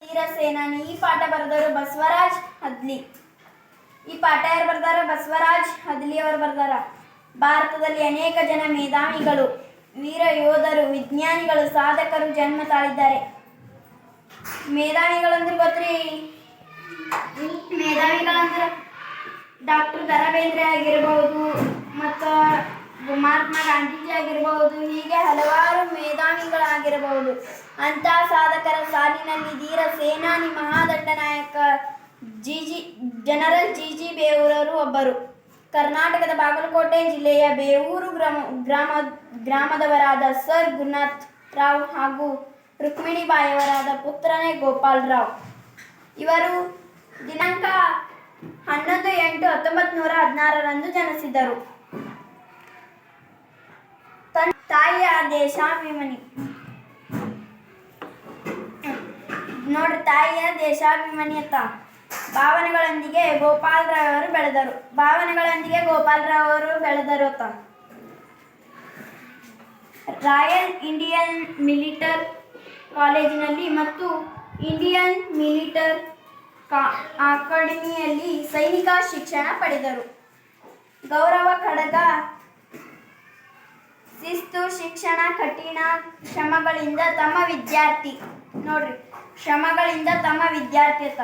ವೀರ ಸೇನಾನಿ. ಈ ಪಾಠ ಬರೆದವರು ಬಸವರಾಜ್ ಹದ್ಲಿ. ಈ ಪಾಠ ಯಾರು ಬರ್ದಾರ? ಬಸವರಾಜ್ ಹದ್ಲಿ ಅವರು ಬರ್ದಾರ. ಭಾರತದಲ್ಲಿ ಅನೇಕ ಜನ ಮೇಧಾವಿಗಳು, ವೀರ ಯೋಧರು, ವಿಜ್ಞಾನಿಗಳು, ಸಾಧಕರು ಜನ್ಮ ತಾಳಿದ್ದಾರೆ. ಮೇಧಾವಿಗಳಂದ್ರೆ ಗೊತ್ತ್ರಿ? ಮೇಧಾವಿಗಳಂದ್ರೆ ಡಾಕ್ಟರ್ ದ ರಾ ಬೇಂದ್ರೆ ಆಗಿರ್ಬೋದು, ಮತ್ತು ಮಹಾತ್ಮ ಗಾಂಧೀಜಿ ಆಗಿರ್ಬೋದು, ಹೀಗೆ ಹಲವಾರು ಮೇಧಾವಿಗಳಾಗಿರಬಹುದು. ಅಂಥ ಸಾಧಕರ ಸಾಲಿನಲ್ಲಿ ಧೀರ ಸೇನಾನಿ ಮಹಾದಂಡನಾಯಕ ಜನರಲ್ ಜಿ ಬೇವೂರವರು ಒಬ್ಬರು. ಕರ್ನಾಟಕದ ಬಾಗಲಕೋಟೆ ಜಿಲ್ಲೆಯ ಬೇವೂರು ಗ್ರಾಮದವರಾದ ಸರ್ ಗುರುನಾಥ್ ರಾವ್ ಹಾಗೂ ರುಕ್ಮಿಣಿಬಾಯಿಯವರಾದ ಪುತ್ರನೇ ಗೋಪಾಲರಾವ್. ಇವರು ದಿನಾಂಕ 11/8/1916 ಜನಿಸಿದರು. ತಾಯಿಯ ದೇಶಾಭಿಮಾನಿ. ನೋಡ್ರಿ, ತಾಯಿಯ ದೇಶಾಭಿಮಾನಿ ಅಂತ. ಭಾವನೆಗಳೊಂದಿಗೆ ಗೋಪಾಲರಾವ್ ಅವರು ಬೆಳೆದರು ಅಂತ. ರಾಯಲ್ ಇಂಡಿಯನ್ ಮಿಲಿಟರಿ ಕಾಲೇಜಿನಲ್ಲಿ ಮತ್ತು ಇಂಡಿಯನ್ ಮಿಲಿಟರಿ ಅಕಾಡೆಮಿಯಲ್ಲಿ ಸೈನಿಕ ಶಿಕ್ಷಣ ಪಡೆದರು. ಗೌರವ ಖಡ್ಗ. ಶಿಸ್ತು, ಶಿಕ್ಷಣ, ಕಠಿಣ ಶ್ರಮಗಳಿಂದ ತಮ್ಮ ವಿದ್ಯಾರ್ಥಿತ್ವ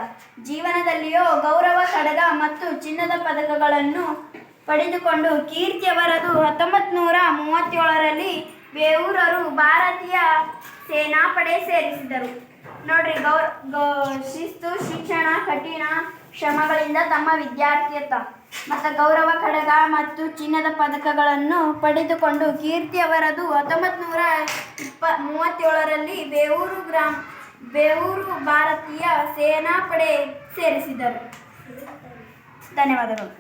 ಜೀವನದಲ್ಲಿಯೂ ಗೌರವ ಖಡ್ಗ ಮತ್ತು ಚಿನ್ನದ ಪದಕಗಳನ್ನು ಪಡೆದುಕೊಂಡು ಕೀರ್ತಿಯವರದು. 1937ರಲ್ಲಿ ಬೇವೂರರು ಭಾರತೀಯ ಸೇನಾಪಡೆ ಸೇರಿಸಿದರು. ನೋಡ್ರಿ, ಶಿಸ್ತು, ಶಿಕ್ಷಣ, ಕಠಿಣ ಶ್ರಮಗಳಿಂದ ತಮ್ಮ ವಿದ್ಯಾರ್ಥಿತ್ವ ಮತ್ತು ಗೌರವ ಖಡ್ಗ ಮತ್ತು ಚಿನ್ನದ ಪದಕಗಳನ್ನು ಪಡೆದುಕೊಂಡು ಕೀರ್ತಿಯವರದು. 1937ರಲ್ಲಿ ಬೇವೂರು ಭಾರತೀಯ ಸೇನಾಪಡೆ ಸೇರಿಸಿದರು. ಧನ್ಯವಾದಗಳು.